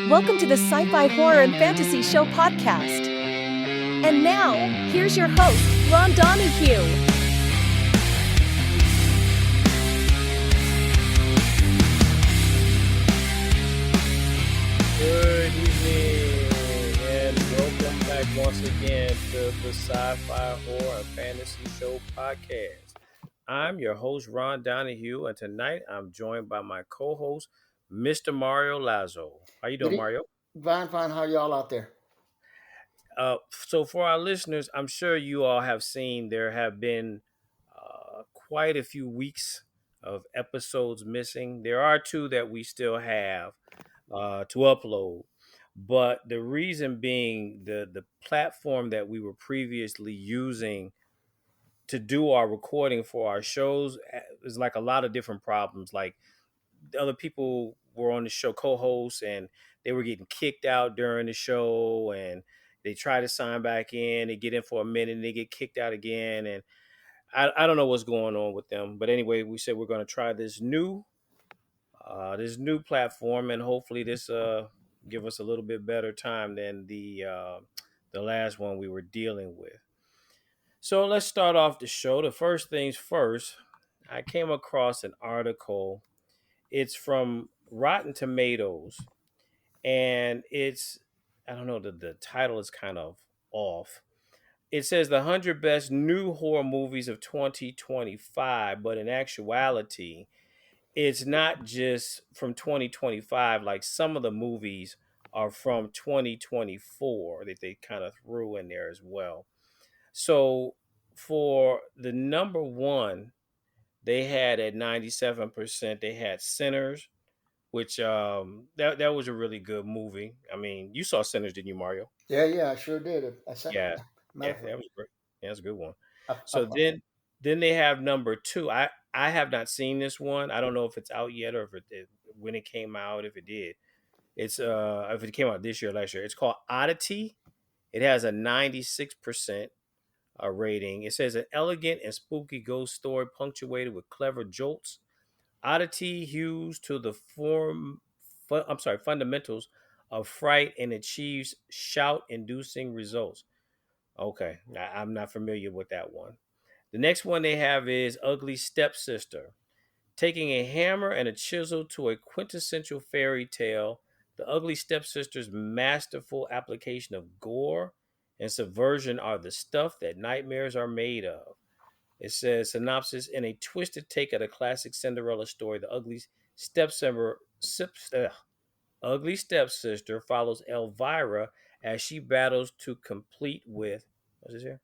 Welcome to the Sci-Fi Horror and Fantasy Show podcast. And now, here's your host, Ron Donahue. Good evening, and welcome back once again to the Sci-Fi Horror and Fantasy Show podcast. I'm your host, Ron Donahue, and tonight I'm joined by my co-host, Mr. Mario Lazo. How you doing, Mario? Fine, fine. How y'all out there? So for our listeners, I'm sure you all have seen there have been quite a few weeks of episodes missing. There are two that we still have to upload, but the reason being the platform that we were previously using to do our recording for our shows is like a lot of different problems. Like the other people were on the show co-hosts and they were getting kicked out during the show, and they try to sign back in, they get in for a minute and they get kicked out again, and I don't know what's going on with them. But anyway, we said we're going to try this new platform, and hopefully this give us a little bit better time than the last one we were dealing with. So let's start off the show. The first things first, I came across an article. It's from Rotten Tomatoes, and it's, I don't know, the title is kind of off. It says the 100 best new horror movies of 2025, but in actuality, it's not just from 2025. Like some of the movies are from 2024 that they kind of threw in there as well. So for the number one, they had at 97%, they had Sinners, which that was a really good movie. I mean, you saw Sinners, didn't you, Mario? Yeah, I sure did. I said, Yeah, matter yeah, of fact, that was great. Yeah, that's a good one. I, So then they have number two. I have not seen this one. I don't know if it's out yet or when it came out. If it did, it's if it came out this year or last year. It's called Oddity. It has a 96% rating. It says an elegant and spooky ghost story punctuated with clever jolts. Oddity hews to the fundamentals of fright and achieves shout-inducing results. Okay, I'm not familiar with that one. The next one they have is Ugly Stepsister. Taking a hammer and a chisel to a quintessential fairy tale, the Ugly Stepsister's masterful application of gore and subversion are the stuff that nightmares are made of. It says synopsis: in a twisted take of the classic Cinderella story, the stepsister, ugly stepsister follows Elvira as she battles to complete with what's this here?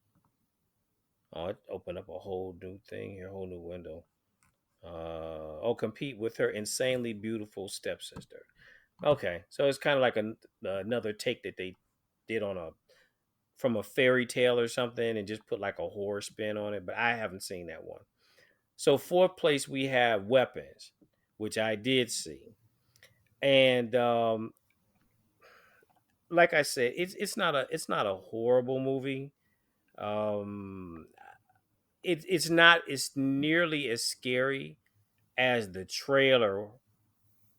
Oh, it opened up a whole new thing here, a whole new window. Compete with her insanely beautiful stepsister. Okay, so it's kind of like another take that they did on a from a fairy tale or something and just put like a horror spin on it, but I haven't seen that one. So fourth place we have Weapons, which I did see, and like I said, it's not a horrible movie. Um, it's not as nearly as scary as the trailer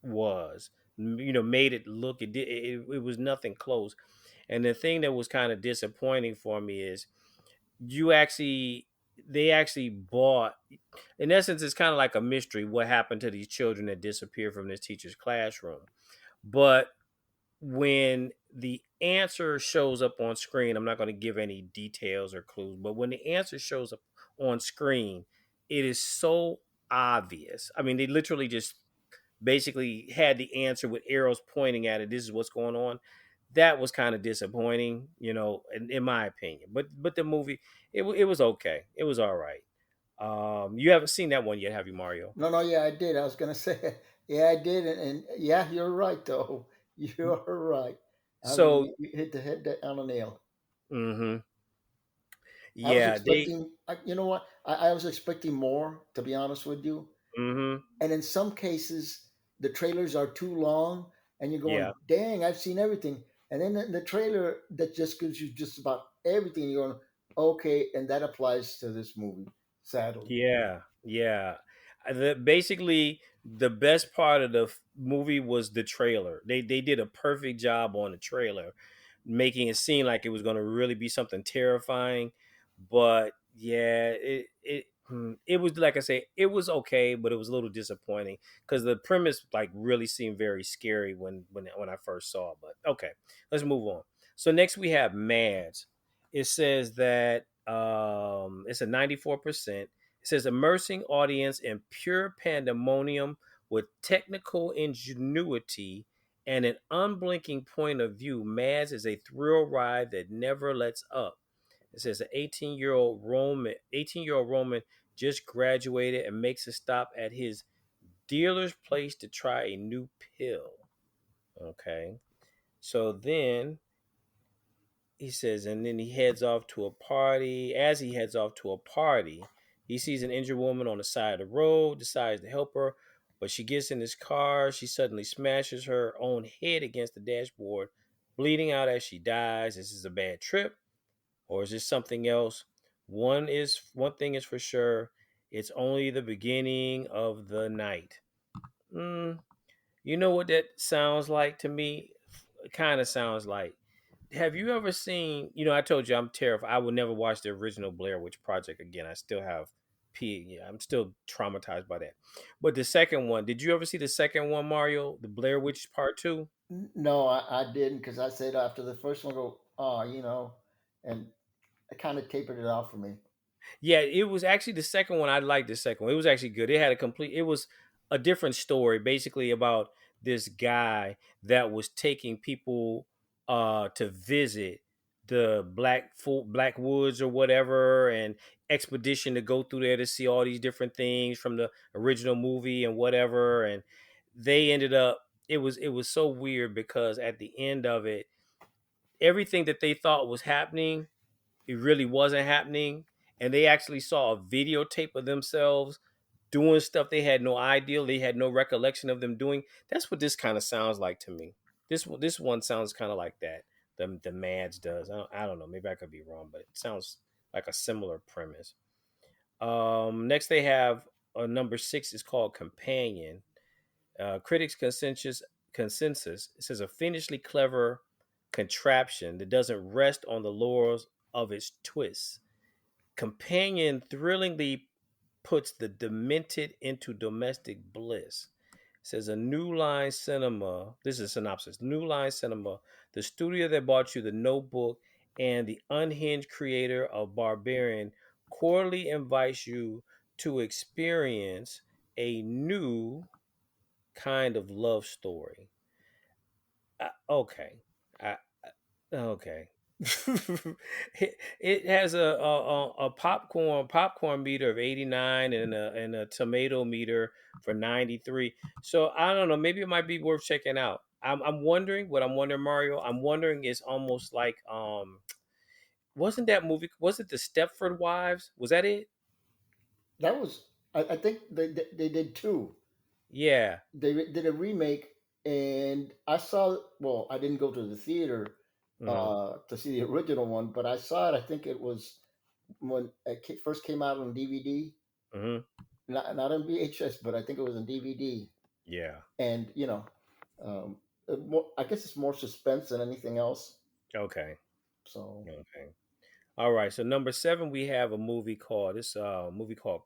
was. Made it look. It was nothing close. And the thing that was kind of disappointing for me is you actually they actually bought, in essence, it's kind of like a mystery what happened to these children that disappeared from this teacher's classroom. But when the answer shows up on screen, I'm not going to give any details or clues, but when the answer shows up on screen, it is so obvious. I mean, they literally just basically had the answer with arrows pointing at it. This is what's going on. That was kind of disappointing, in my opinion. But the movie, it was okay. It was all right. You haven't seen that one yet, have you, Mario? no, yeah, I did. I was gonna say, yeah, I did, and yeah, you're right, though. You're right. I mean, So, you hit the head on a nail. hmm I was yeah, expecting, you know what? I was expecting more, to be honest with you. hmm And in some cases, the trailers are too long, and you're yeah, going, "Dang, I've seen everything." And then the trailer that just gives you just about everything. You're going, "Okay," and that applies to this movie, sadly. yeah. Basically the best part of the movie was the trailer. They did a perfect job on the trailer, making it seem like it was going to really be something terrifying. But yeah, it was, like I say, it was okay, but it was a little disappointing because the premise like really seemed very scary when I first saw it. But okay, let's move on. So next we have Mads. It says that it's a 94%. It says immersing audience in pure pandemonium with technical ingenuity and an unblinking point of view. Mads is a thrill ride that never lets up. It says an 18-year-old Roman just graduated and makes a stop at his dealer's place to try a new pill. Okay. So then he says, and then he heads off to a party. As he heads off to a party, he sees an injured woman on the side of the road, decides to help her, but she gets in his car. She suddenly smashes her own head against the dashboard, bleeding out as she dies. Is this a bad trip, or is this something else? One thing is for sure: it's only the beginning of the night. Mm, you know what that sounds like to me? It kind of sounds like, have you ever seen? I told you I'm terrified. I would never watch the original Blair Witch Project again. I still have Yeah, I'm still traumatized by that. But the second one, did you ever see the second one, Mario? The Blair Witch Part Two? No, I didn't because I said after the first one, go, oh, and it kind of tapered it off for me. Yeah, it was actually the second one. I liked the second one. It was actually good. It had it was a different story, basically about this guy that was taking people to visit the Black Woods or whatever, and expedition to go through there to see all these different things from the original movie and whatever. And they ended up, it was so weird because at the end of it, everything that they thought was happening, it really wasn't happening. And they actually saw a videotape of themselves doing stuff they had no idea, they had no recollection of them doing. That's what this kind of sounds like to me. This one sounds kind of like that. The Mads does. I don't know. Maybe I could be wrong, but it sounds like a similar premise. Next they have number 6 is called Companion. Critics consensus. It says a fiendishly clever contraption that doesn't rest on the laurels of its twists. Companion thrillingly puts the demented into domestic bliss. It says a New Line Cinema. This is a synopsis. New Line Cinema, the studio that bought you The Notebook and the unhinged creator of Barbarian, cordially invites you to experience a new kind of love story. Okay. I, okay. It has a popcorn meter of 89 and a tomato meter for 93. So I don't know. Maybe it might be worth checking out. I'm wondering what I'm wondering, Mario. I'm wondering is almost like wasn't that movie? Was it the Stepford Wives? Was that it? That was, I think they did two. Yeah. Did a remake, and I saw. Well, I didn't go to the theater Hmm. to see the original one, but I saw it. I think it was when it first came out on DVD, Hmm. not on VHS, but I think it was on DVD. Yeah. And um, I guess it's more suspense than anything else. Okay. So Okay. All right. So number 7, we have a movie called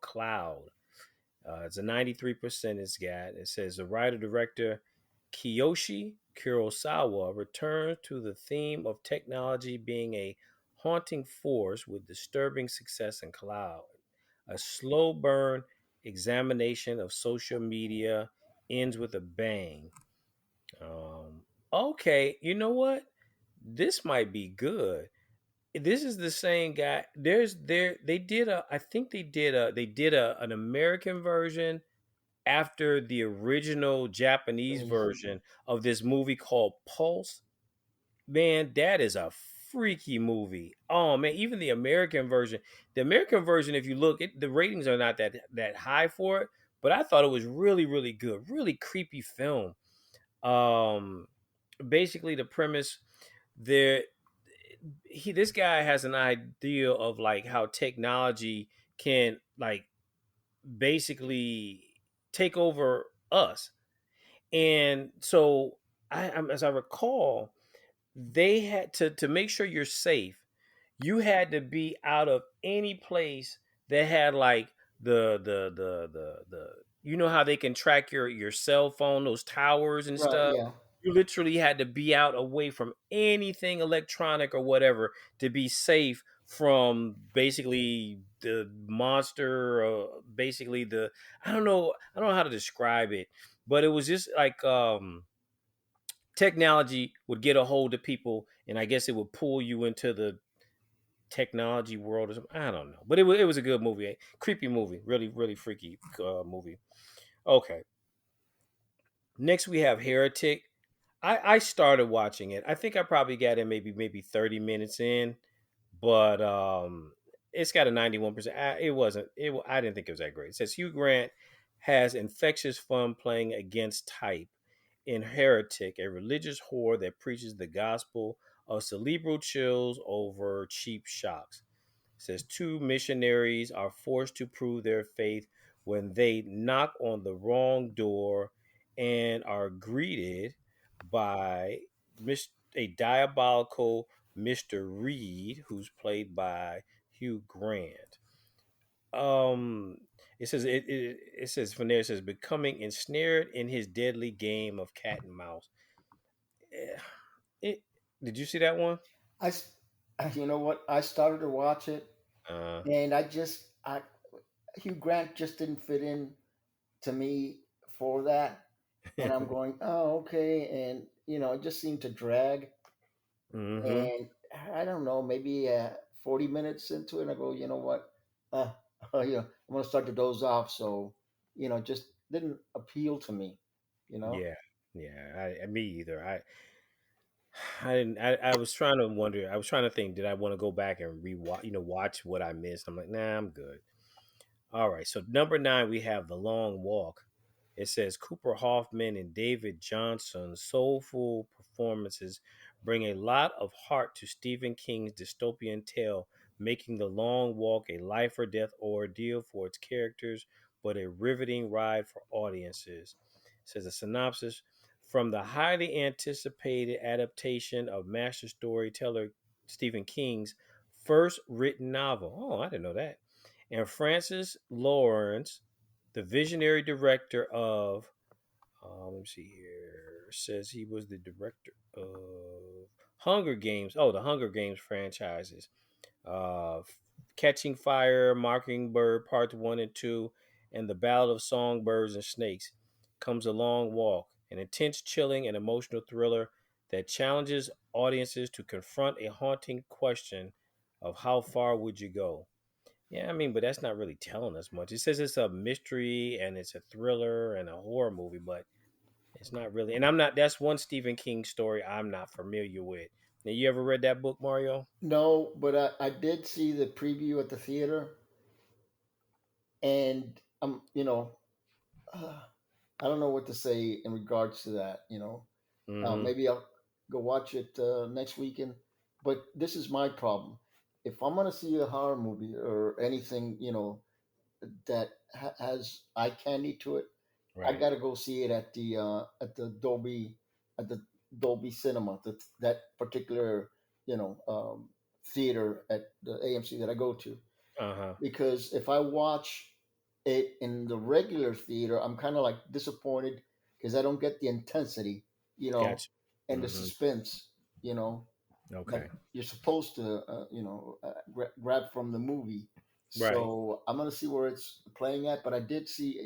Cloud. It's a 93% it's got. It says the writer director Kiyoshi Kurosawa returns to the theme of technology being a haunting force with disturbing success in Cloud. A slow burn examination of social media ends with a bang. Okay, you know what? This might be good. This is the same guy. They did a I think they did an American version after the original Japanese Japanese. version of this movie called Pulse. Man, that is a freaky movie. Oh man, even the American version, if you look, the ratings are not that high for it, but I thought it was really really good, really creepy film. Um, Basically the premise there, this guy has an idea of like how technology can like basically take over us. And so as I recall, they had to make sure you're safe. You had to be out of any place that had like the you know how they can track your cell phone, those towers and Right. stuff. Yeah. You literally had to be out away from anything electronic or whatever to be safe from basically the monster, basically the I don't know how to describe it, but it was just like technology would get a hold of people, and I guess it would pull you into the technology world or something. I don't know, but it was a good movie, creepy movie, really really freaky movie. Okay, next we have Heretic. I started watching it. I think I probably got in maybe 30 minutes in, but it's got a 91%. It wasn't. I didn't think it was that great. It says Hugh Grant has infectious fun playing against type in Heretic, a religious horror that preaches the gospel of cerebral chills over cheap shocks. It says two missionaries are forced to prove their faith when they knock on the wrong door and are greeted by a diabolical Mr. Reed, who's played by Hugh Grant. Um, it says from there, it says becoming ensnared in his deadly game of cat and mouse. Eh, It, did you see that one? I, s- you know what? I started to watch it, Uh, and I Hugh Grant just didn't fit in to me for that. And I'm going, oh, okay, and it just seemed to drag. mm-hmm. And I don't know, maybe 40 minutes into it, I go, you know what? Uh, I'm gonna start to doze off. So, just didn't appeal to me. You know. Yeah, yeah. Me either. I didn't. I was trying to wonder. I was trying to think. Did I want to go back and rewatch? Watch what I missed. I'm like, nah, I'm good. All right. So number 9, we have The Long Walk. It says Cooper Hoffman and David Johnson's soulful performances bring a lot of heart to Stephen King's dystopian tale, making The Long Walk a life or death ordeal for its characters, but a riveting ride for audiences. It says a synopsis from the highly anticipated adaptation of master storyteller Stephen King's first written novel. Oh, I didn't know that. And Francis Lawrence, the visionary director of, let me see here, says he was the director of Hunger Games. Oh, the Hunger Games franchises. Uh, Catching Fire, Mockingbird Parts 1 and 2, and The Ballad of Songbirds and Snakes. Comes a Long Walk, an intense, chilling, and emotional thriller that challenges audiences to confront a haunting question of how far would you go? Yeah, I mean, but that's not really telling us much. It says it's a mystery and it's a thriller and a horror movie, but it's not really. And I'm not. That's one Stephen King story I'm not familiar with. Now, you ever read that book, Mario? No, but I did see the preview at the theater, and uh, I don't know what to say in regards to that. Mm-hmm. Maybe I'll go watch it next weekend. But this is my problem. If I'm gonna see a horror movie or anything, that has eye candy to it, I Right. gotta go see it at the Dolby Cinema, that particular theater at the AMC that I go to. Uh huh. Because if I watch it in the regular theater, I'm kind of like disappointed because I don't get the intensity, you know, Gotcha. and the Mm-hmm. suspense, you know, that Okay. you're supposed to, grab from the movie. Right. So I'm gonna see where it's playing at. But I did see,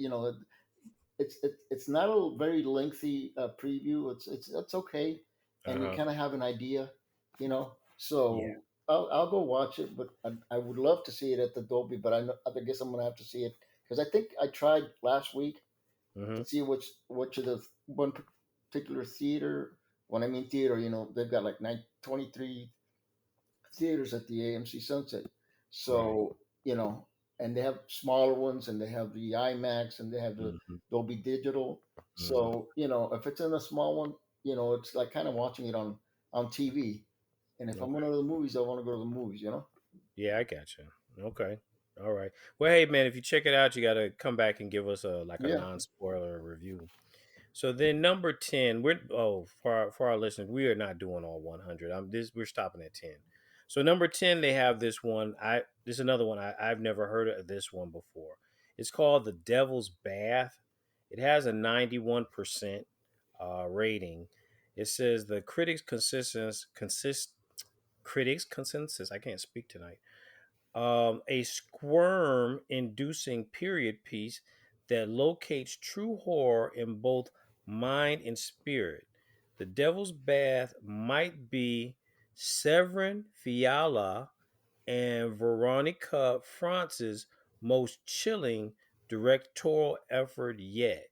it's not a very lengthy preview. It's okay, Uh and you huh. kind of have an idea, you know. Yeah. So I'll go watch it, but I would love to see it at the Dolby. But I guess I'm gonna have to see it because I think I tried last week Mm-hmm. to see which of the one particular theater. When I mean theater, they've got like 23 theaters at the AMC Sunset. Right. So, and they have smaller ones and they have the IMAX and they have the Mm-hmm. Dolby Digital. Mm-hmm. So, if it's in a small one, it's like kind of watching it on TV. And if I'm Okay. going to the movies, I want to go to the movies. Yeah, I gotcha. Okay. All right. Well, hey man, if you check it out, you got to come back and give us a Yeah. non-spoiler review. So then number 10, for our listeners, we are not doing all 100. We're stopping at 10. So number 10, they have this one. This is another one I've never heard of this one before. It's called The Devil's Bath. It has a 91% rating. It says the critics consensus. I can't speak tonight, a squirm inducing period piece that locates true horror in both mind and spirit. The Devil's Bath might be Severin Fiala and Veronica France's most chilling directorial effort yet.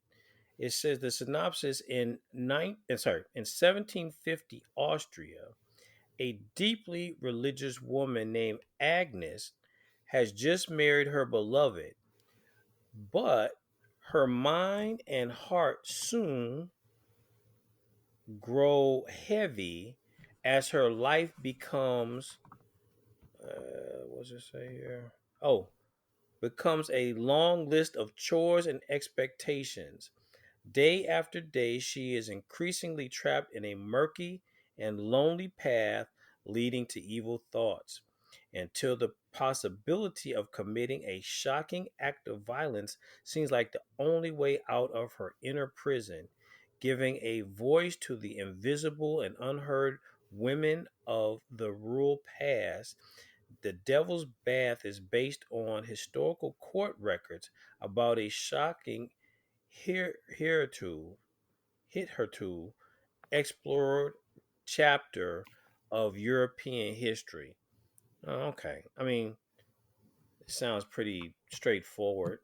It says the synopsis in 1750 Austria, a deeply religious woman named Agnes has just married her beloved, but her mind and heart soon grow heavy as her life becomes, what does it say here? Oh, becomes a long list of chores and expectations. Day after day, she is increasingly trapped in a murky and lonely path leading to evil thoughts, until the possibility of committing a shocking act of violence seems like the only way out of her inner prison, giving a voice to the invisible and unheard women of the rural past. The Devil's Bath is based on historical court records about a shocking hitherto hitherto explored chapter of European history. Oh, okay. I mean, it sounds pretty straightforward.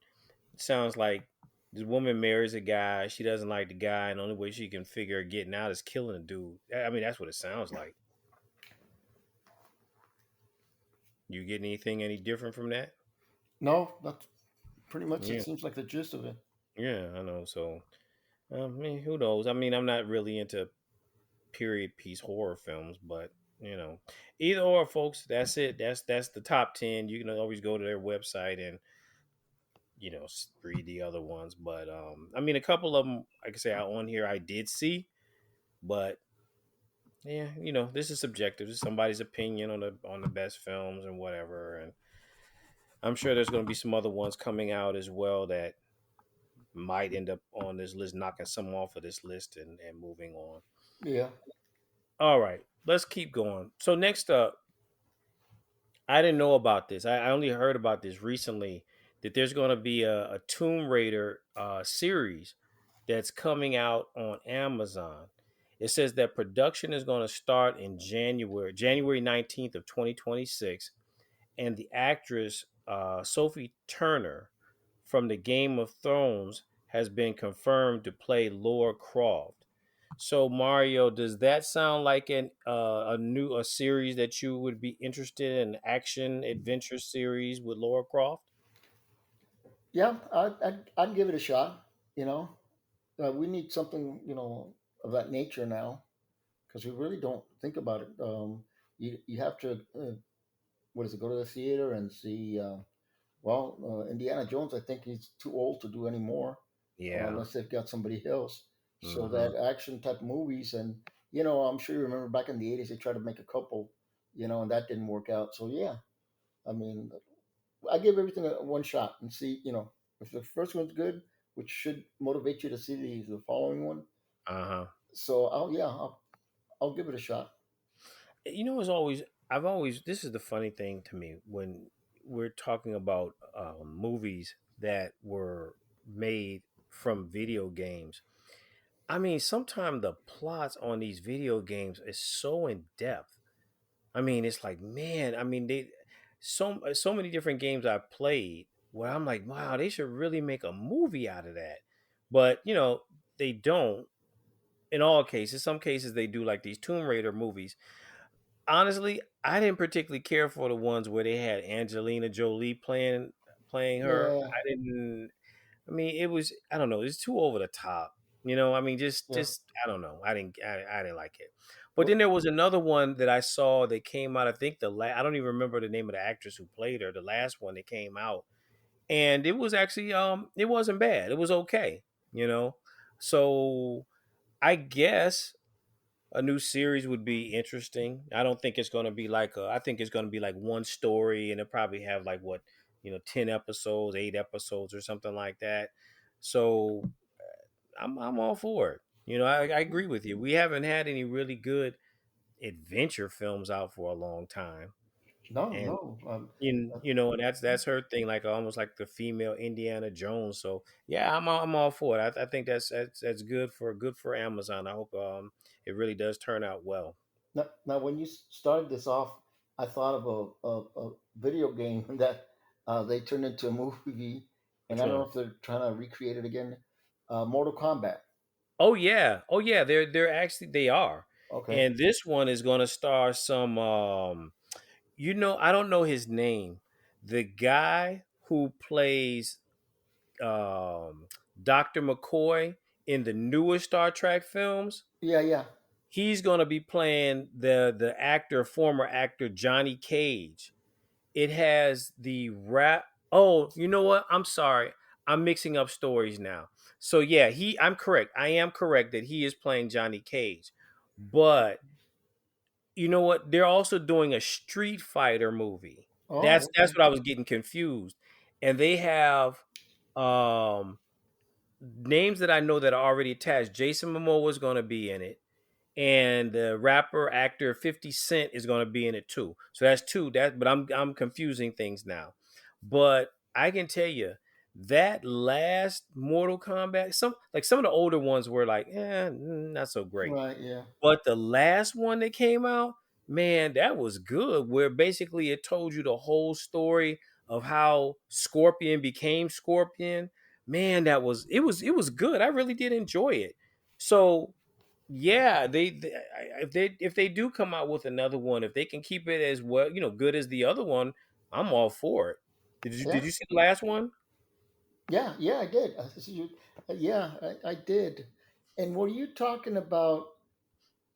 It sounds like this woman marries a guy. She doesn't like the guy, and the only way she can figure getting out is killing a dude. I mean, that's what it sounds like. You get anything any different from that? No, that's pretty much it. Yeah, Seems like the gist of it. yeah, I know. So, I mean, who knows? I mean, I'm not really into period piece horror films, but either or, folks. That's it. That's the top 10. You can always go to their website and read the other ones. But I mean, a couple of them, like I say, on here I did see, but yeah, this is subjective. This is somebody's opinion on the best films and whatever. And I'm sure there's going to be some other ones coming out as well that might end up on this list, knocking some off of this list and moving on. Yeah. All right, let's keep going. So next up, I didn't know about this. I only heard about this recently, that there's going to be a Tomb Raider series that's coming out on Amazon. It says that production is going to start in January 19th of 2026, and the actress Sophie Turner from the Game of Thrones has been confirmed to play Lara Croft. So Mario, does that sound like a series that you would be interested in? Action adventure series with Lara Croft? Yeah, I'd give it a shot. You know, we need something of that nature now because we really don't think about it. You have to what is it? Go to the theater and see. Indiana Jones, I think he's too old to do any more, Yeah. unless they've got somebody else. So Hmm. that action type movies, and I'm sure you remember back in the '80s they tried to make a couple, and that didn't work out. So yeah, I mean, I give everything a one shot and see, if the first one's good, which should motivate you to see the following one. Uh huh. So I'll give it a shot. It's always I've always this is the funny thing to me when we're talking about movies that were made from video games. I mean, sometimes the plots on these video games is so in depth. I mean, it's like, man, I mean, so many different games I've played where I'm like, wow, they should really make a movie out of that. But, they don't in all cases. Some cases they do, like these Tomb Raider movies. Honestly, I didn't particularly care for the ones where they had Angelina Jolie playing her. Yeah, I didn't. I mean, it was, I don't know, it's too over the top. I mean, just yeah, I don't know. I didn't like it. But then there was another one that I saw that came out. I think I don't even remember the name of the actress who played her. The last one that came out, and it was actually it wasn't bad. It was okay, you know. So I guess a new series would be interesting. I don't think it's going to be like I think it's going to be like one story, and it'll probably have like what 10 episodes, 8 episodes, or something like that. So I'm all for it. I agree with you. We haven't had any really good adventure films out for a long time, No, and no. and that's her thing, like almost like the female Indiana Jones. So yeah, I'm all for it. I think that's good for Amazon. I hope it really does turn out well. Now, when you started this off, I thought of a video game that they turned into a movie, and Which I don't one? know if they're trying to recreate it again. Mortal Kombat. Oh yeah, they're actually they are, Okay. and this one is going to star some I don't know his name, the guy who plays Dr. McCoy in the newer Star Trek films. Yeah, yeah. He's going to be playing the former actor Johnny Cage. It has the rap. Oh, you know what? I'm sorry. I'm mixing up stories now. So yeah, I'm correct. I am correct that he is playing Johnny Cage. But you know what? They're also doing a Street Fighter movie. That's Oh, that's okay. what I was getting confused. And they have um names that I know that are already attached. Jason Momoa is going to be in it, and the rapper actor 50 Cent is going to be in it too. So that's two. But I'm confusing things now. But I can tell you that last Mortal Kombat, some of the older ones were like, not so great. Right, yeah. But the last one that came out, man, that was good. Where basically it told you the whole story of how Scorpion became Scorpion. Man, it was good. I really did enjoy it. So yeah, if they do come out with another one, if they can keep it as well, good as the other one, I'm all for it. Did you Yeah, did you see the last one? yeah, yeah, I did. Yeah, I did. And were you talking about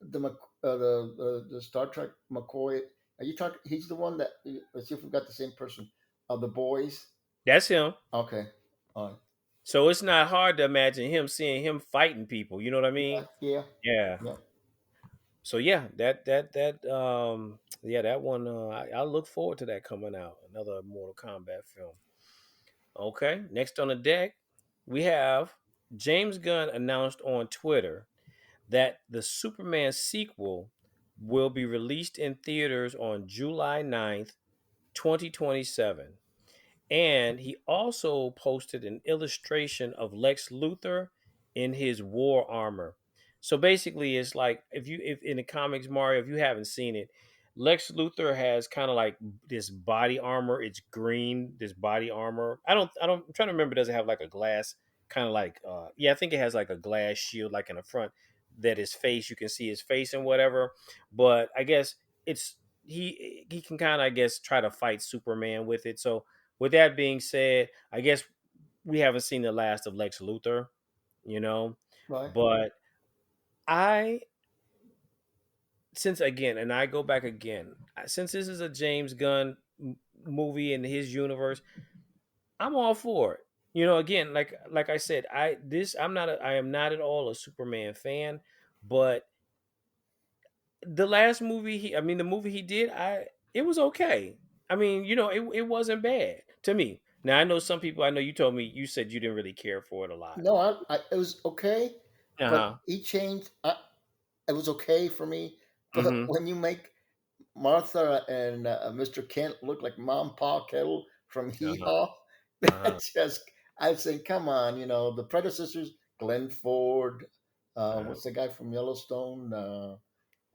the Star Trek McCoy? Are you talking? He's the one that. Let's see if we've got the same person. The boys. That's him. Okay. All right. So it's not hard to imagine seeing him fighting people. You know what I mean? Yeah. Yeah. Yeah. So yeah, yeah, that one. I look forward to that coming out. Another Mortal Kombat film. Okay, next on the deck, we have James Gunn announced on Twitter that the Superman sequel will be released in theaters on July 9th, 2027. And he also posted an illustration of Lex Luthor in his war armor. So basically, it's like if in the comics, Mario, if you haven't seen it, Lex Luthor has kind of like this body armor. It's green, this body armor. I'm trying to remember. Does it have like a glass kind of like? Yeah, I think it has like a glass shield, like in the front that his face. You can see his face and whatever. But I guess it's he can kind of, I guess, try to fight Superman with it. So with that being said, I guess we haven't seen the last of Lex Luthor, you know, Right. but I, since again, and I go back again, since this is a James Gunn movie in his universe, I'm all for it. Again, like I said, I am not at all a Superman fan, but the last movie the movie he did, it was okay. I mean, it wasn't bad to me. Now I know some people. I know you told me you said you didn't really care for it a lot. No, it was okay, Uh but huh. he changed. It was okay for me, but Mm-hmm. when you make Martha and Mr. Kent look like Mom Pa Kettle from Uh Hee huh. Haw, Uh huh. that just I say, come on, the predecessors, Glenn Ford, Uh-huh. what's the guy from Yellowstone?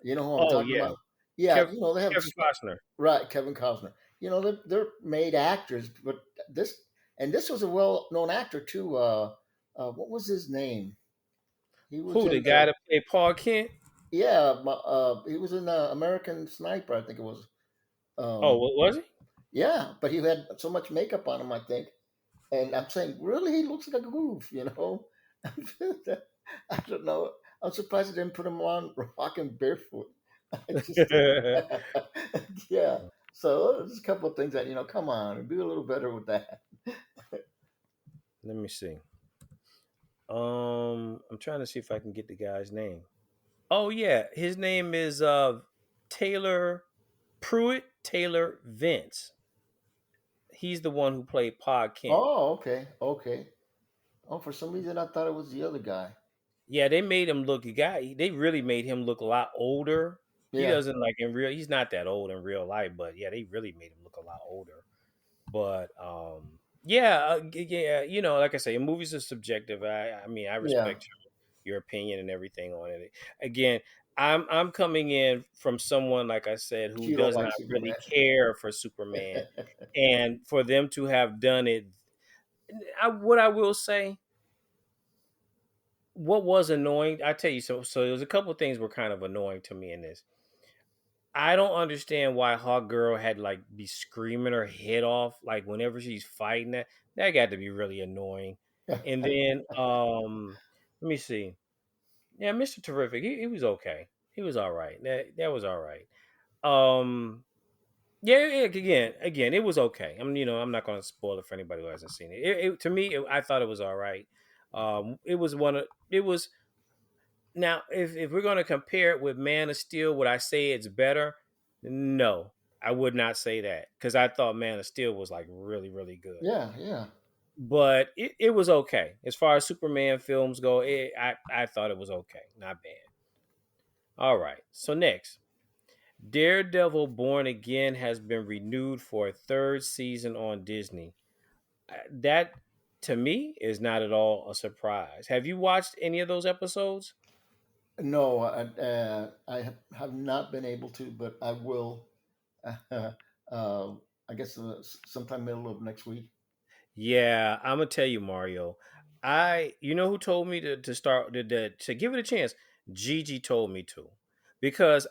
You know who I'm Oh talking yeah, about? Yeah, Kev, they have Kevin Costner. right, Kevin Costner. They're made actors, but this was a well-known actor too. What was his name? He was Who, the in guy that played Paul Kent? yeah, he was in American Sniper, I think it was. Oh, Um, what was he? yeah, but he had so much makeup on him, I think. And I'm saying, really, he looks like a goof. I don't know. I'm surprised they didn't put him on rocking barefoot. I just, yeah. So there's a couple of things that come on, be a little better with that. Let me see. I'm trying to see if I can get the guy's name. Oh yeah, his name is Taylor Pruitt Taylor Vince. He's the one who played Pa Kent. Oh, okay, okay. Oh, for some reason I thought it was the other guy. Yeah, they made him look. They really made him look a lot older. He Yeah, doesn't like in real. He's not that old in real life, but yeah, they really made him look a lot older. But yeah, yeah, like I say, movies are subjective. I mean, I yeah. respect your opinion and everything on it. Again, I'm coming in from someone like I said who You don't does like not really Superman. care for Superman, and for them to have done it, what I will say, what was annoying, I tell you, so there was a couple of things were kind of annoying to me in this. I don't understand why Hawk Girl had like be screaming her head off like whenever she's fighting that. That got to be really annoying. And then let me see. Yeah, Mr. Terrific, he was okay. He was all right. That was all right. Um yeah, again, it was okay. I'm not going to spoil it for anybody who hasn't seen it. To me, I thought it was all right. It was one of it was Now, if we're going to compare it with Man of Steel, would I say it's better? No, I would not say that because I thought Man of Steel was like really, really good. Yeah, yeah. But it was okay as far as Superman films go. I thought it was okay, not bad. All right, so next, Daredevil: Born Again has been renewed for a third season on Disney. That to me is not at all a surprise. Have you watched any of those episodes? No, have not been able to, but I will. I guess sometime middle of next week. Yeah, I'm gonna tell you, Mario. You know who told me to start to give it a chance? Gigi told me to, because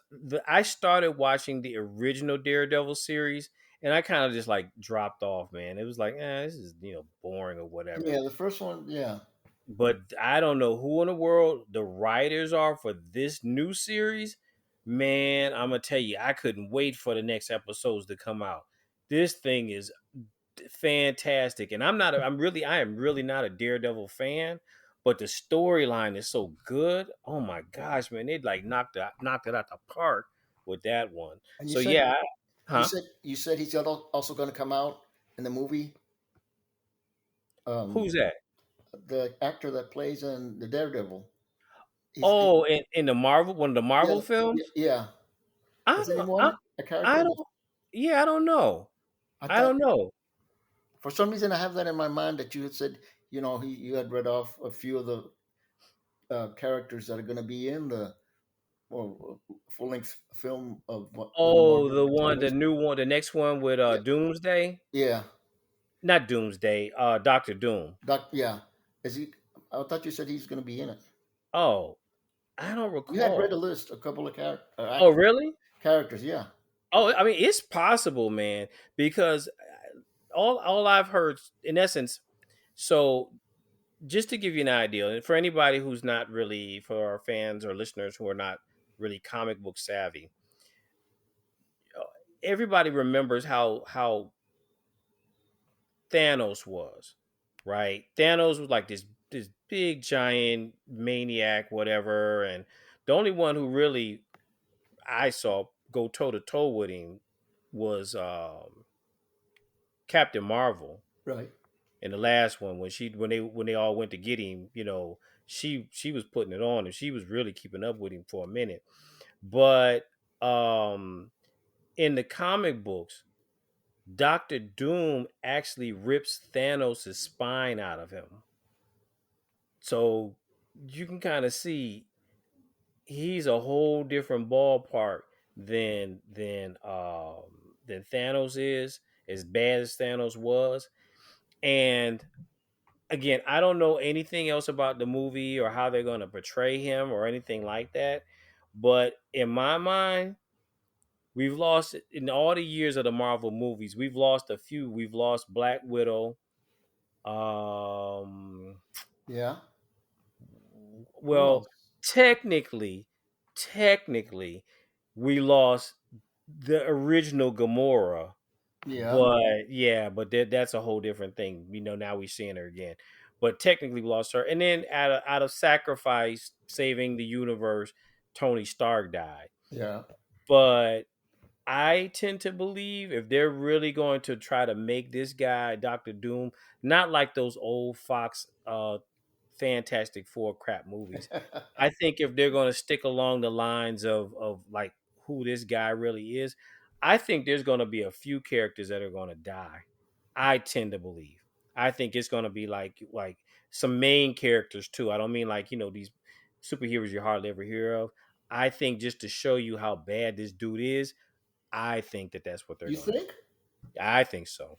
I started watching the original Daredevil series, and I kind of just like dropped off. Man, it was like, this is boring or whatever. Yeah, the first one. Yeah, But I don't know who in the world the writers are for this new series. Man, I'm gonna tell you, I couldn't wait for the next episodes to come out. This thing is fantastic, and I am really not a Daredevil fan, but the storyline is so good. Oh my gosh, man, they like knocked it out the park with that one. and So yeah, you huh? said you said he's also going to come out in the movie. Um, Who's that? the actor that plays in the Daredevil. He's Oh, in the Marvel, one of the yeah, Marvel films. yeah. I'm Isn't he I, one a character? I don't. Yeah, I don't know. I I thought don't know. for some reason I have that in my mind that you had said you had read off a few of the characters that are going to be in the full length film of the Oh, Marvel the one, the television. new one, the next one with Yeah, Doomsday. yeah. Not Doomsday. Doctor Doom. Yeah. Is he? I thought you said he's going to be in it. Oh, I don't You had read a recall. list, a couple of Oh, really? characters. Yeah, Oh, I mean, it's possible, man, because all I've heard, in essence, so just to give you an idea, and for anybody who's not really, for our fans or listeners who are not really comic book savvy, everybody remembers how Thanos was, right? Thanos was like this big giant maniac, whatever, and the only one who really I saw go toe to toe with him was Captain Marvel right. in the last one when they all went to get him. She was putting it on and she was really keeping up with him for a minute. But um, in the comic books, Doctor Doom actually rips Thanos' spine out of him. So you can kind of see he's a whole different ballpark than Thanos is, as bad as Thanos was. And again, I don't know anything else about the movie or how they're going to portray him or anything like that. But in my mind, we've lost in all the years of the Marvel movies. We've lost a few. We've lost Black Widow. Um, Yeah. Who well, else? technically, technically, we lost the original Gamora, Yeah, but yeah, but that's a whole different thing. Now we're seeing her again, but technically we lost her, and then out of sacrifice, saving the universe, Tony Stark died. yeah. But I tend to believe if they're really going to try to make this guy Doctor Doom, not like those old Fox Fantastic Four crap movies. I think if they're going to stick along the lines of like who this guy really is, I think there's going to be a few characters that are going to die. I tend to believe. I think it's going to be like some main characters too. I don't mean like these superheroes you hardly ever hear of. I think just to show you how bad this dude is, I think that's what they're You going to do. think I think so.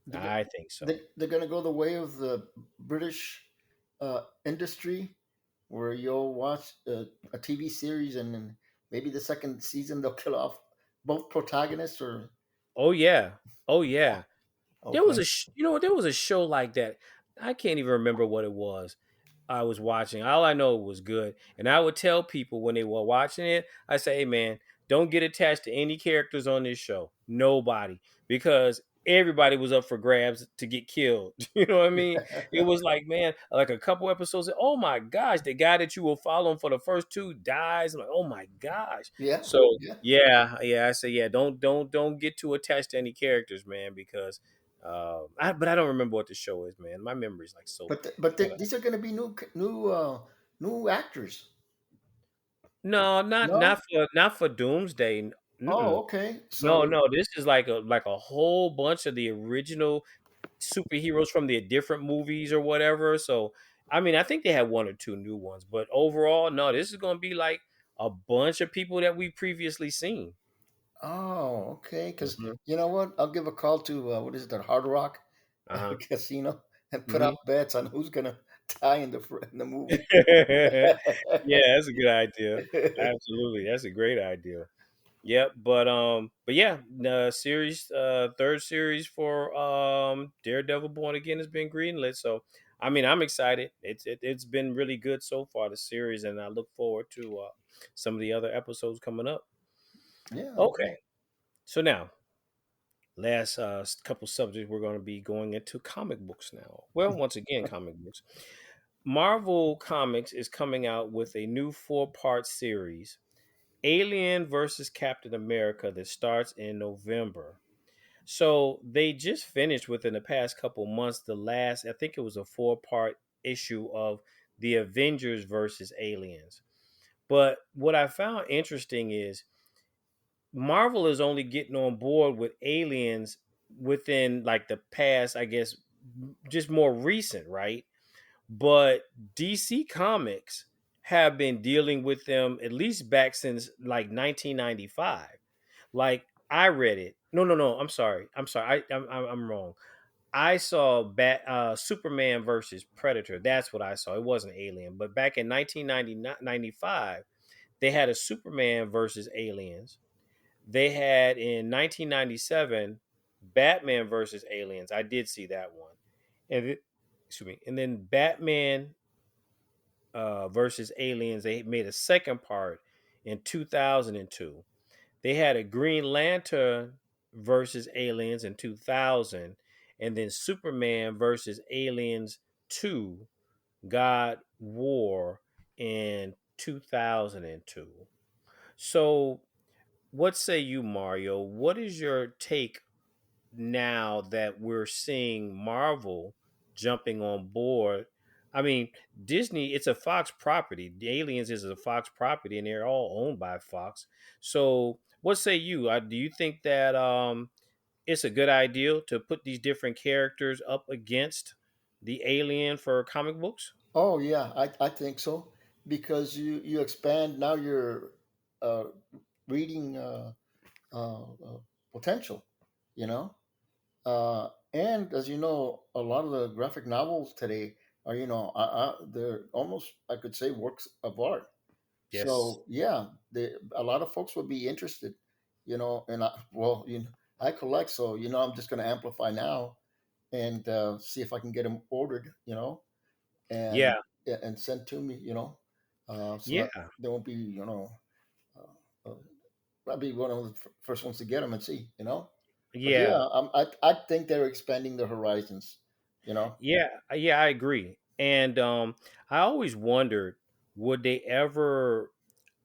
they, I think so. they're going to go the way of the British industry, where you'll watch a TV series and then maybe the second season they'll kill off both protagonists? Or Oh yeah. Oh yeah. There was okay, a show like that. I can't even remember what it was. I was watching. All I know it was good, and I would tell people when they were watching it, I say, "Hey man, don't get attached to any characters on this show. Nobody, because everybody was up for grabs to get killed. You know what I mean? It was like, man, like a couple episodes. Oh my gosh, the guy that you were following for the first two dies. I'm like, oh my gosh. yeah, So yeah. yeah, yeah. I say, yeah, don't get too attached to any characters, man, because but I don't remember what the show is, man. My memory's like so. These are going to be new actors. No, No. not for Doomsday. Oh, Mm-mm. okay. No, So, no. This is like a whole bunch of the original superheroes from the different movies or whatever. So, I mean, I think they had one or two new ones, but overall, no. This is going to be like a bunch of people that we previously seen. oh, okay. Because Hmm. you know what? I'll give a call to what is it, that Hard Rock Uh huh. Casino, and put Hmm. out bets on who's gonna die in the movie. Yeah, that's a good idea. Absolutely, that's a great idea. Yep, but yeah, the series, third series for Daredevil Born Again has been greenlit. So, I mean, I'm excited. It's been really good so far, the series, and I look forward to some of the other episodes coming up. Yeah. Okay. Okay, so now last couple subjects we're going to be going into comic books now. Well, once again, comic books. Marvel Comics is coming out with a new 4-part series, Alien versus Captain America, that starts in November. So they just finished within the past couple months the last, I think it was a 4-part issue of the Avengers versus Aliens. But what I found interesting is Marvel is only getting on board with aliens within like the past, I guess, just more recent, right? But DC Comics have been dealing with them at least back since like 1995. Like I read it. No, no, no. I'm sorry. I'm sorry. I'm wrong. I saw Superman versus Predator. That's what I saw. It wasn't Alien. But back in 1995, they had a Superman versus Aliens. They had in 1997 Batman versus Aliens. I did see that one. Excuse me. And then Batman versus Aliens. They made a second part in 2002. They had a Green Lantern versus Aliens in 2000, and then Superman versus Aliens 2, God War in 2002. So, what say you, Mario? What is your take now that we're seeing Marvel jumping on board? I mean, Disney, it's a Fox property. The Aliens is a Fox property, and they're all owned by Fox. So, what say you? Do you think that it's a good idea to put these different characters up against the Alien for comic books? Oh yeah, I think so, because you expand now your uh, reading potential. You know, and as you know, a lot of the graphic novels today are, they're almost, I could say, works of art. Yes. So yeah, a lot of folks would be interested. And I collect, so I'm just going to amplify now and see if I can get them ordered. And Yeah. and sent to me. So Yeah, that they won't be, uh, uh, I'll be one of the first ones to get them and see, you know. But yeah, yeah, I think they're expanding their horizons, you know. yeah. I agree. And I always wondered, would they ever?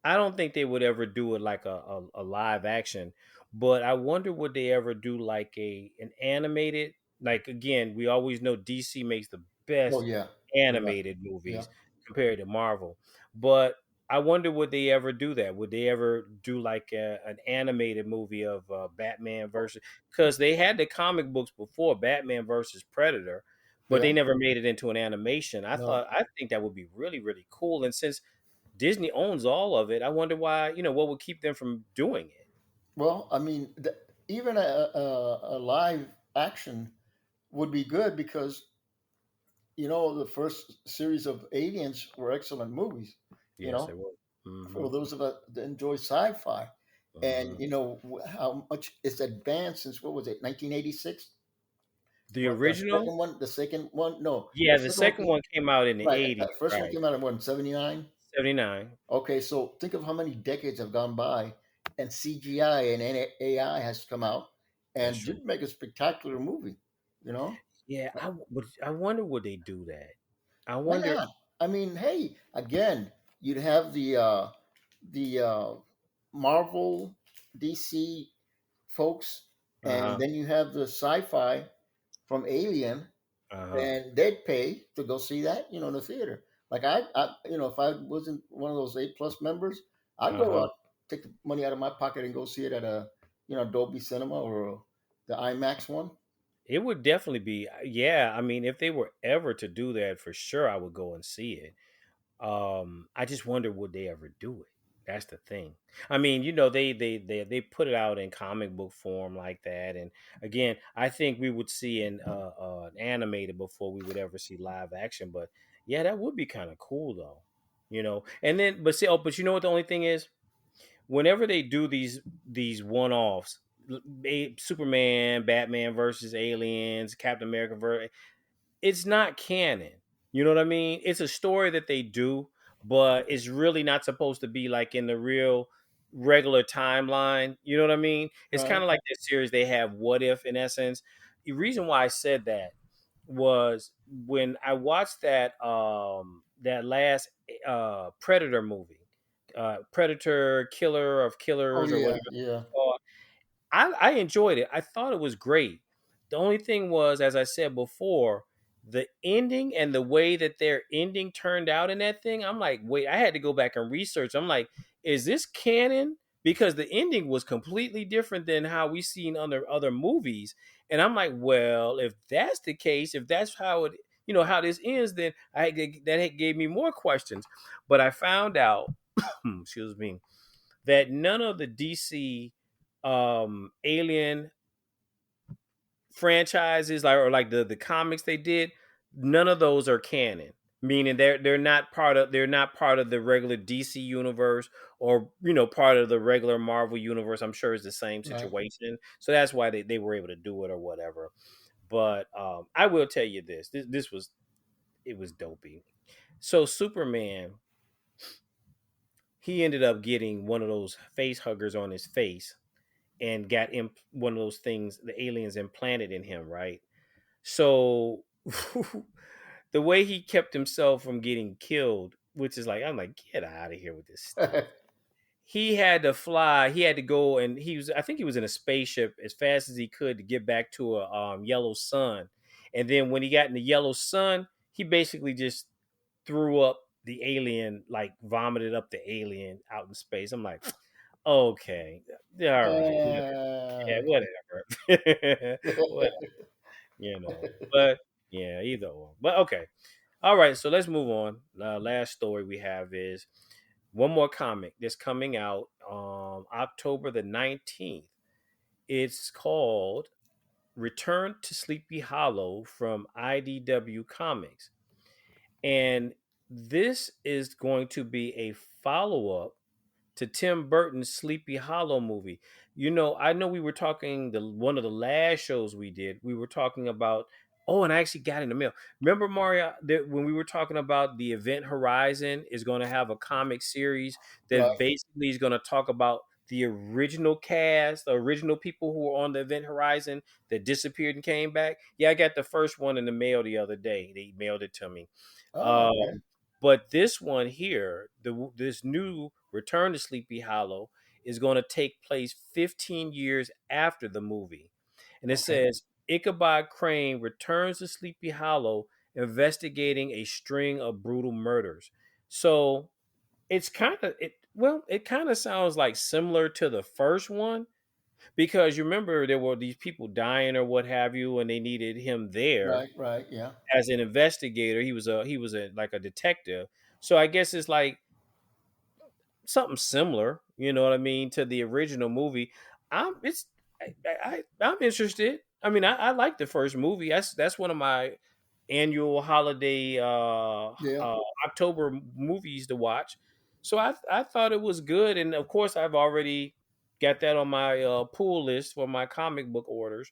I don't think they would ever do it like a live action, but I wonder would they ever do like a an animated. Like again, we always know DC makes the Oh best yeah, yeah, animated yeah, movies compared to Marvel, but I wonder would they ever do that? Would they ever do like an animated movie of Batman versus? Because they had the comic books before Batman versus Predator, but they yeah. never made it into an animation. No, I think that would be really really cool. And since Disney owns all of it, I wonder why. What would keep them from doing it? well, I mean, even a live action would be good because the first series of Aliens were excellent movies. You Yes, they know, would. Hmm. for those of us that enjoy sci-fi, and Hmm. how much it's advanced since what was it, 1986? The What the original, second one? The second one? No, yeah, the the second one second came one came out in the right. The 80s, first one right? came out in what, 79? 79. Okay, so think of how many decades have gone by, and CGI and AI has come out That's and true. did make a spectacular movie. You know, Yeah, I wonder would they do that. I why wonder. not? I mean, hey, again, you'd have the Marvel, DC folks, Uh and huh. then you have the sci-fi from Alien, Uh huh. and they'd pay to go see that, in the theater. Like if I wasn't one of those A+ members, I'd Uh go huh. out, take the money out of my pocket, and go see it at a, Dolby Cinema or the IMAX one. It would definitely be. Yeah, I mean, if they were ever to do that, for sure, I would go and see it. I just wonder would they ever do it. That's the thing. I mean, they put it out in comic book form like that, and again, I think we would see an animated before we would ever see live action. But yeah, that would be kind of cool though. And then but see, oh, but you know what the only thing is, whenever they do these one offs, Superman, Batman versus aliens, Captain America versus, it's not canon. You know what I mean? It's a story that they do, but it's really not supposed to be like in the real regular timeline. You know what I mean? It's kind Right. of like this series they have What If in essence. The reason why I said that was when I watched that last Predator movie. Predator Killer of Oh Killers or yeah, whatever yeah. it's called. I enjoyed it. I thought it was great. The only thing was, as I said before, the ending and the way that their ending turned out in that thing. I'm like, wait, I had to go back and research. I'm like, is this canon? Because the ending was completely different than how we seen other movies. And I'm like, well, if that's the case, if that's how it, how this ends, then that gave me more questions. But I found out, excuse me, that none of the DC Alien franchises, like the comics they did, none of those are canon. Meaning they're not part of the regular DC universe, or part of the regular Marvel universe. I'm sure it's the same Right. situation. So that's why they were able to do it or whatever. But I will tell you this was, it was dopey. So Superman, he ended up getting one of those face huggers on his face and got one of those things the aliens implanted in him, right? So the way he kept himself from getting killed, which is like, I'm like, get out of here with this stuff. He had to fly. He had to go, and I think he was in a spaceship as fast as he could to get back to a yellow sun. And then when he got in the yellow sun, he basically just threw up the alien, like vomited up the alien out in space. I'm like, okay, all right, yeah, Okay. whatever, what, but yeah, either or. But okay, all right. So let's move on. Last story we have is one more comic that's coming out October the 19th. It's called Return to Sleepy Hollow from IDW Comics. And this is going to be a follow up to Tim Burton's Sleepy Hollow movie. I know we were talking, the one of the last shows we did, we were talking about Oh, and I actually got in the mail. Remember, Mario, that when we were talking about the Event Horizon is going to have a comic series that Right. basically is going to talk about the original cast, the original people who were on the Event Horizon that disappeared and came back? Yeah, I got the first one in the mail the other day. They mailed it to me. Oh, okay. Um, but this one here, this new Return to Sleepy Hollow, is going to take place 15 years after the movie. And it Okay. says Ichabod Crane returns to Sleepy Hollow investigating a string of brutal murders. So it's kind of it kind of sounds like similar to the first one because you remember there were these people dying or what have you, and they needed him there Right. Right. Yeah. as an investigator. He was a like a detective. So I guess it's like something similar, you know what I mean, to the original movie. I'm it's I'm interested. I mean, I like the first movie. That's one of my annual holiday Yeah. October movies to watch. So I thought it was good, and of course I've already got that on my pool list for my comic book orders.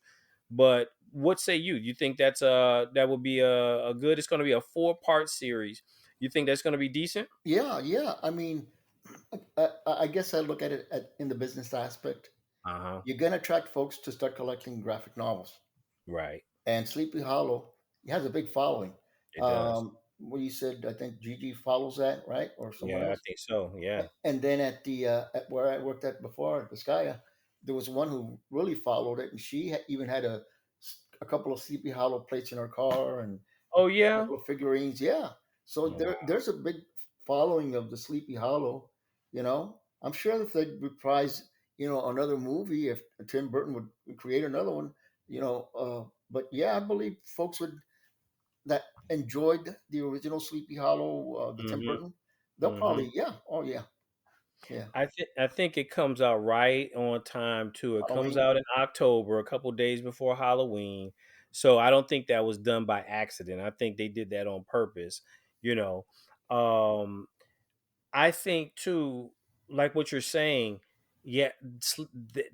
But what say you? You think that would be a good? It's going to be a 4-part series. You think that's going to be decent? Yeah. Yeah. I mean, I guess I look at it in the business aspect. Uh huh. You're going to attract folks to start collecting graphic novels. Right. And Sleepy Hollow, it has a big following. It does. What you said, I think Gigi follows that, right? Or someone Yeah, I else. think so. Yeah. And then at the at where I worked at before, the Skya, there was one who really followed it, and she even had a couple of Sleepy Hollow plates in her car and Oh a yeah. couple of figurines. Yeah, so Wow. there's a big following of the Sleepy Hollow. I'm sure that they'd reprise, another movie if Tim Burton would create another one. But yeah, I believe folks would that enjoyed the original Sleepy Hollow, the Tim Hmm. Burton. They'll Hmm. probably, yeah, oh yeah, yeah. I think it comes out right on time too. It comes Halloween. out in October, a couple days before Halloween. So I don't think that was done by accident. I think they did that on purpose. You know, um, I think too, like what you're saying. Yeah,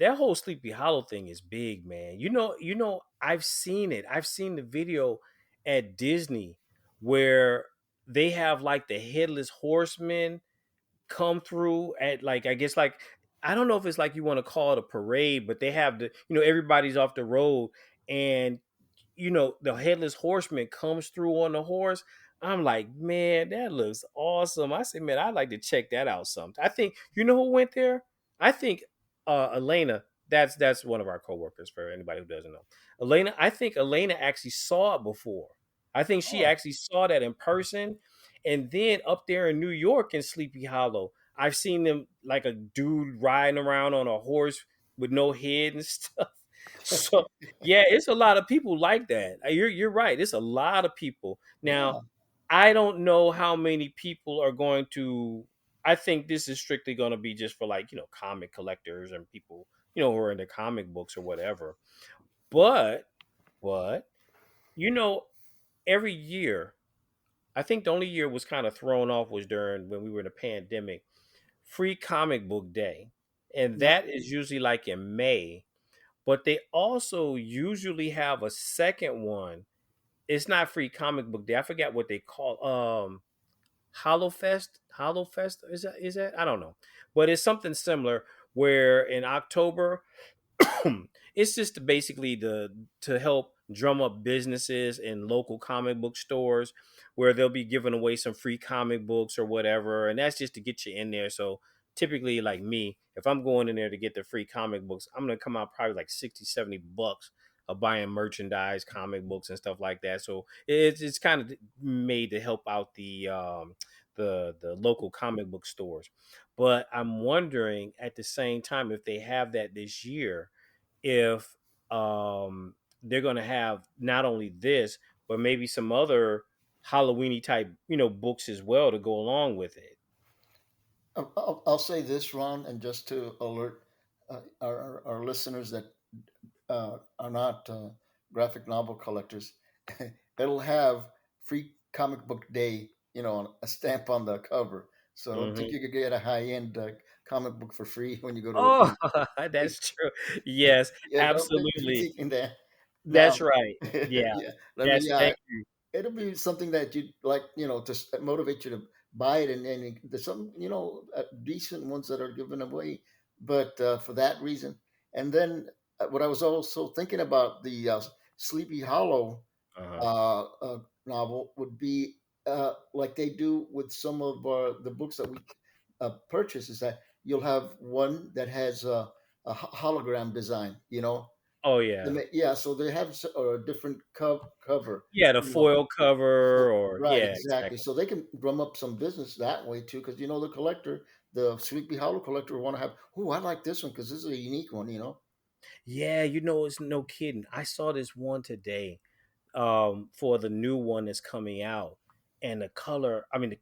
that whole Sleepy Hollow thing is big, man. I've seen it. I've seen the video at Disney where they have like the headless horseman come through at like I guess like I don't know if it's like you want to call it a parade, but they have everybody's off the road and the headless horseman comes through on the horse. I'm like, man, that looks awesome. I said, man, I'd like to check that out sometime. I think who went there? I think Elena. That's one of our coworkers. For anybody who doesn't know, Elena. I think Elena actually saw it before. I think she Oh, actually saw that in person, and then up there in New York in Sleepy Hollow, I've seen them like a dude riding around on a horse with no head and stuff. So yeah, it's a lot of people like that. You're right. It's a lot of people. Now, yeah. I don't know how many people are going to. I think this is strictly going to be just for like comic collectors and people who are into comic books or whatever. But but you know every year, I think the only year was kind of thrown off was during when we were in a pandemic. Free Comic Book Day, and Yep. that is usually like in May. But they also usually have a second one. It's not Free Comic Book Day. I forget what they call Hollowfest. Hollowfest is that? I don't know. But it's something similar where in October it's just basically to help drum up businesses and local comic book stores where they'll be giving away some free comic books or whatever, and that's just to get you in there. So typically, like me, if I'm going in there to get the free comic books, I'm gonna come out probably like 60-70 bucks of buying merchandise, comic books, and stuff like that. So it's kind of made to help out the local comic book stores. But I'm wondering at the same time if they have that this year, if they're going to have not only this but maybe some other Halloweeny type books as well to go along with it. I'll say this, Ron, and just to alert our listeners that are not graphic novel collectors, it'll have Free Comic Book Day, a stamp on the cover. So I don't think Hmm. you could get a high end comic book for free when you go to a Oh, con. that's true. Yes, Yeah, don't be absolutely. thinking that. Now, That's right. Yeah. yeah, I mean, That's yeah, thank you. it'll be something that you like, to motivate you to buy it, and there's some, decent ones that are given away, but for that reason. And then what I was also thinking about the Sleepy Hollow Uh-huh. novel would be like they do with some of the books that we purchase, is that you'll have one that has a hologram design, Oh yeah. yeah, so they have a different cover, Yeah, the you know. foil cover So or right, yeah, exactly. exactly. So they can drum up some business that way too, because the collector, the Sleepy Hollow collector, want to have. Oh, I like this one because this is a unique one. Yeah, it's no kidding. I saw this one today for the new one that's coming out. And the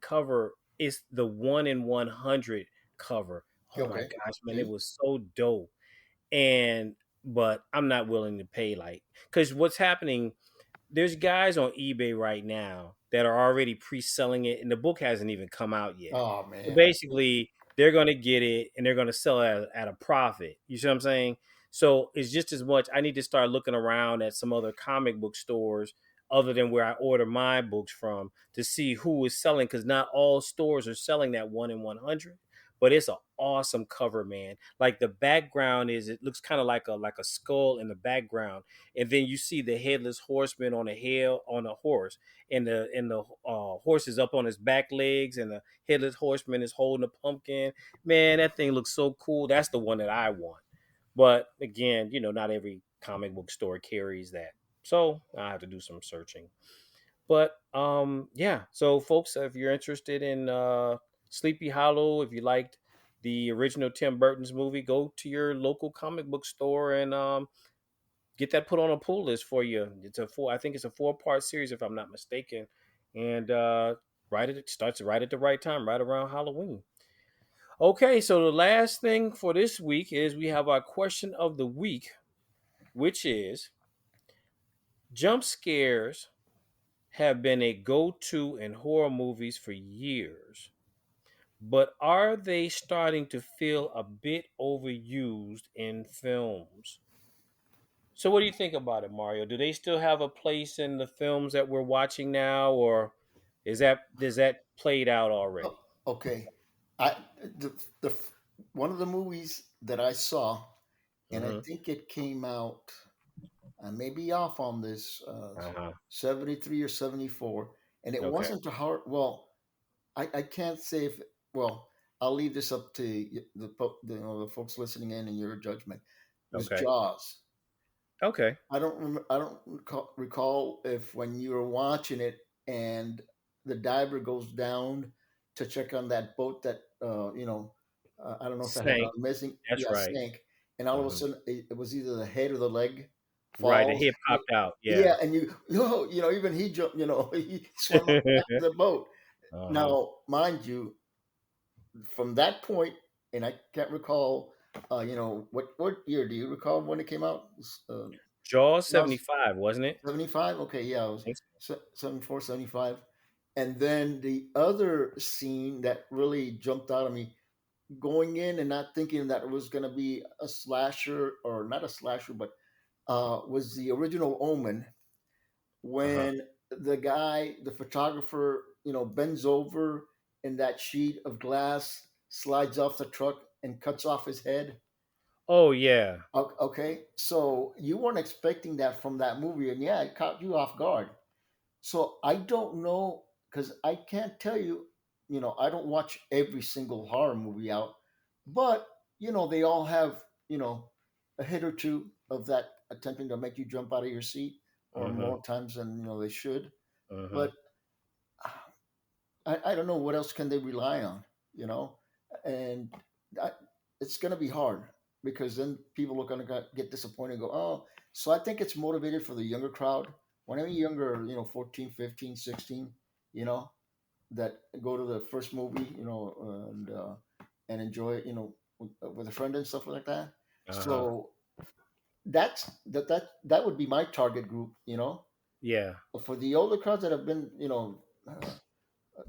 cover is the 1 in 100 cover. Oh my Okay. gosh, man, it See. was so dope. And but I'm not willing to pay like cuz what's happening, there's guys on eBay right now that are already pre-selling it, and the book hasn't even come out yet. Oh So man. basically, they're going to get it and they're going to sell it at a profit. You see what I'm saying? So it's just as much. I need to start looking around at some other comic book stores other than where I order my books from to see who is selling, because not all stores are selling that 1 in 100. But it's an awesome cover, man. Like the background it looks kind of like a skull in the background, and then you see the headless horseman on a horse, and the horse is up on his back legs, and the headless horseman is holding a pumpkin. Man, that thing looks so cool. That's the one that I want. But again, not every comic book store carries that, so I have to do some searching. But yeah. So folks, if you're interested in Sleepy Hollow, if you liked the original Tim Burton's movie, go to your local comic book store and get that put on a pull list for you. I think it's a 4-part series if I'm not mistaken, and it starts right at the right time, right around Halloween. Okay, so the last thing for this week is we have our question of the week, which is: jump scares have been a go-to in horror movies for years, but are they starting to feel a bit overused in films? So what do you think about it, Mario? Do they still have a place in the films that we're watching now, or is that played out Oh, already? okay. I the one of the movies that I saw, and I Hmm. think it came out. I may be off on this, Uh-huh. 73 or 74, and it Okay. wasn't a hard. Well, I can't say if. Well, I'll leave this up to the folks listening in and your judgment. It was Okay. Jaws. Okay. I don't remember. I don't recall if when you were watching it and the diver goes down to check on that boat that I don't know if it had Sank. gone missing. That's Yeah, right. sank, and all of a Hmm. sudden it was either the head or the leg Right. The falls. head popped out. Yeah, Yeah. and even he jumped. He swam up back to the boat. Uh-huh. Now, mind you, from that point, and I can't recall. What year do you recall when it came out? Jaws Jaws 75, wasn't it? 75? Okay, yeah, it I was think 74, 75. And then the other scene that really jumped out at me, going in and not thinking that it was going to be a slasher, or not a slasher, but was the original Omen, so. Uh-huh. when the guy, the photographer, bends over and that sheet of glass slides off the truck and cuts off his head. Oh yeah. Okay, so you weren't expecting that from that movie, and yeah, it caught you off guard. So I don't know, because I can't tell you. I don't watch every single horror movie out, but they all have a hit or two of that attempting to make you jump out of your seat, or Uh-huh. more times than they should. Uh-huh. But I don't know what else can they rely on, you know, and I, it's going to be hard, because then people are going to get disappointed and go, oh. So I think it's motivated for the younger crowd. When I'm younger, 14, 15, 16, you know, that go to the first movie, and enjoy it, with a friend and stuff like that. Uh-huh. So that would be my target group, Yeah. for the older crowds that have been,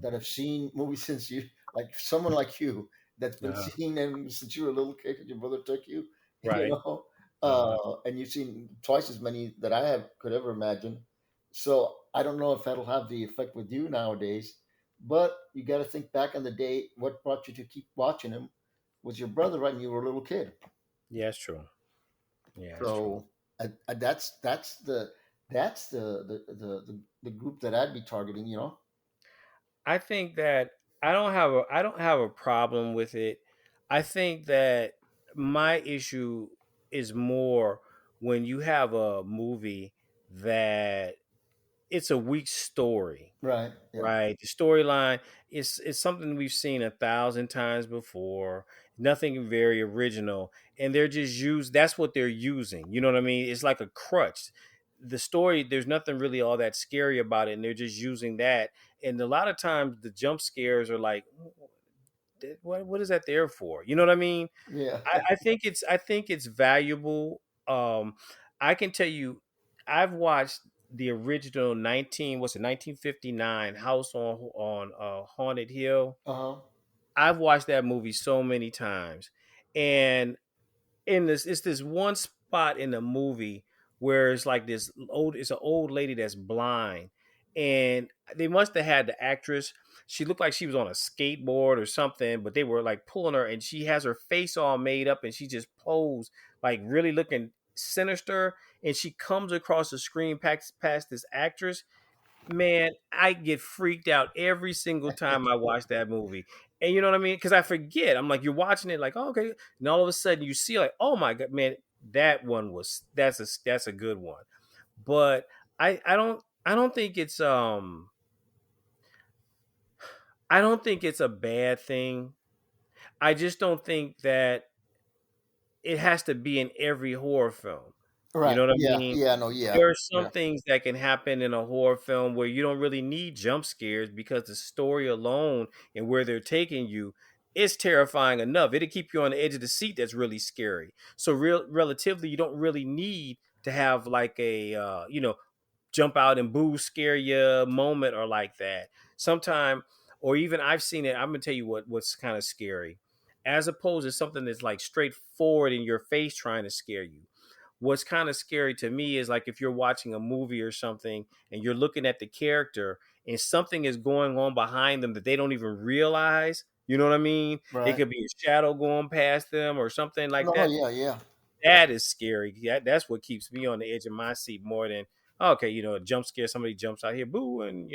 that have seen movies since you, like someone like you, that's been Uh-huh. seeing them since you were a little kid, 'cause your brother took you, you Right. know. Uh, and you've seen twice as many that I have could ever imagine. So I don't know if that'll have the effect with you nowadays. But you got to think back in the day. What brought you to keep watching him was your brother, right? And you were a little kid. yeah, it's true. Yeah, it's true. So that's the group that I'd be targeting. You know. I think that I don't have a problem with it. I think that my issue is more when you have a movie that it's a weak story. Right. Yeah. Right. The storyline is something we've seen 1,000 times before. Nothing very original. And they're just used that's what they're using. You know what I mean? It's like a crutch. The story, there's nothing really all that scary about it, and they're just using that. And a lot of times the jump scares are like, what is that there for? You know what I mean? Yeah. I think it's valuable. I can tell you, I've watched the original 1959 House on Haunted Hill. Uh huh. I've watched that movie so many times, and in this it's this one spot in the movie where it's like this old it's an old lady that's blind, and they must have had the actress, she looked like she was on a skateboard or something, but they were like pulling her, and she has her face all made up, and she just posed like really looking sinister, and she comes across the screen past this actress. Man, I get freaked out every single time I watch that movie. And you know what I mean? Because I forget. I'm like, you're watching it, like, oh, okay. And all of a sudden you see, like, oh my god, man, that's a good one. But I don't think it's I don't think it's a bad thing. I just don't think that it has to be in every horror film. You Right. know what I Yeah. mean? Yeah. No. Yeah. There are some Yeah. things that can happen in a horror film where you don't really need jump scares because the story alone and where they're taking you is terrifying enough. It'll keep you on the edge of the seat. That's really scary. So relatively, you don't really need to have like a jump out and boo scare you moment or like that. Sometime, or even I've seen it. I'm gonna tell you what's kind of scary, as opposed to something that's like straightforward in your face trying to scare you. What's kind of scary to me is like if you're watching a movie or something and you're looking at the character and something is going on behind them that they don't even realize. You know what I mean? It Right. could be a shadow going past them or something like No. that. Yeah. Yeah. That is scary. That's what keeps me on the edge of my seat more than okay, a jump scare. Somebody jumps out here, boo, and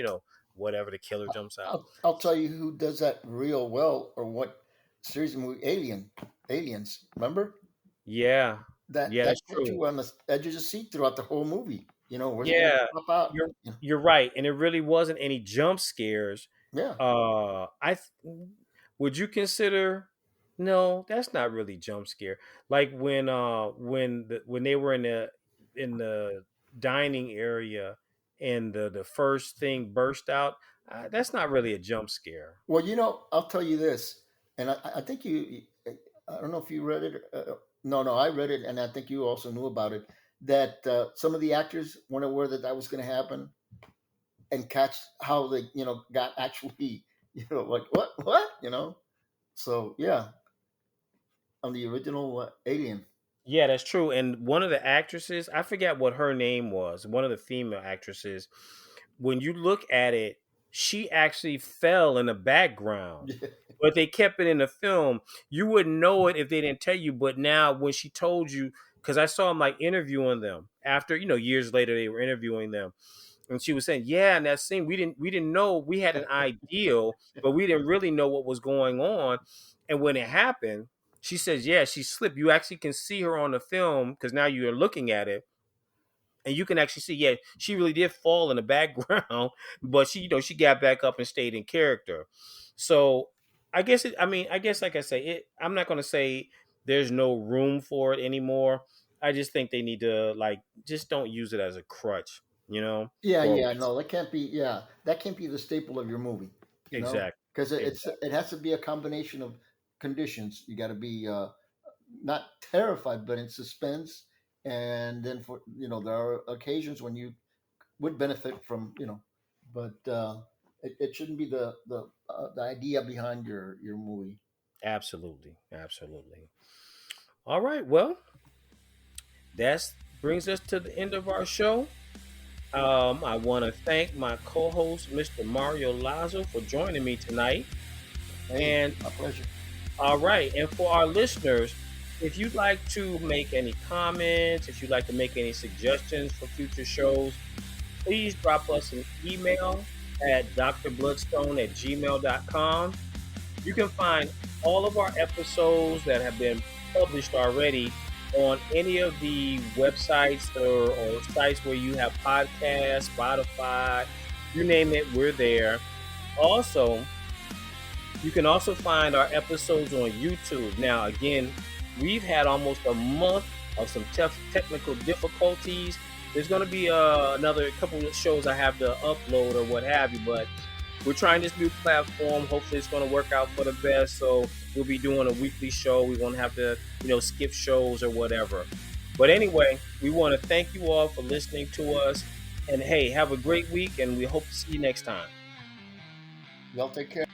whatever, the killer jumps out. I'll tell you who does that real well, or what series of movie Aliens. Remember Yeah, yeah, that that's kept true. you on the edge of the seat throughout the whole movie. Where's it going to Yeah, pop out? you're right, and it really wasn't any jump scares. Yeah. Would you consider? No, that's not really jump scare. Like when they were in the dining area and the first thing burst out. That's not really a jump scare. Well, I'll tell you this, and I think I don't know if you read it. No, no, I read it, and I think you also knew about it. That some of the actors weren't aware that that was going to happen, and catch how they, got actually, like what. So yeah, on the original Alien. Yeah, that's true. And one of the actresses, I forget what her name was, one of the female actresses, when you look at it, she actually fell in the background. But they kept it in the film. You wouldn't know it if they didn't tell you. But now when she told you, because I saw them like interviewing them after, years later they were interviewing them. And she was saying, yeah, in that scene, we didn't know, we had an ideal, but we didn't really know what was going on. And when it happened, she says, yeah, she slipped. You actually can see her on the film because now you're looking at it and you can actually see, yeah, she really did fall in the background, but she got back up and stayed in character. So I guess like I say, I'm not going to say there's no room for it anymore. I just think they need to like, just don't use it as a crutch, Yeah, or yeah, no, that can't be. Yeah, that can't be the staple of your movie. exactly, Because exactly, it has to be a combination of conditions. You got to be not terrified, but in suspense, and then for there are occasions when you would benefit from but it shouldn't be the idea behind your movie. absolutely, absolutely. All right, well, That brings us to the end of our show. I want to thank my co-host, Mr. Mario Lazo, for joining me tonight. Hey, And my pleasure. all right, and for our listeners, if you'd like to make any comments, if you'd like to make any suggestions for future shows, please drop us an email at drbloodstone@gmail.com. You can find all of our episodes that have been published already on any of the websites or sites where you have podcasts, Spotify, you name it, we're there. Also, you can also find our episodes on YouTube. Now, again, we've had almost a month of some tough technical difficulties. There's going to be another couple of shows I have to upload or what have you, but we're trying this new platform. Hopefully, it's going to work out for the best. So we'll be doing a weekly show. We won't have to, skip shows or whatever. But anyway, we want to thank you all for listening to us. And hey, have a great week, and we hope to see you next time. Y'all take care.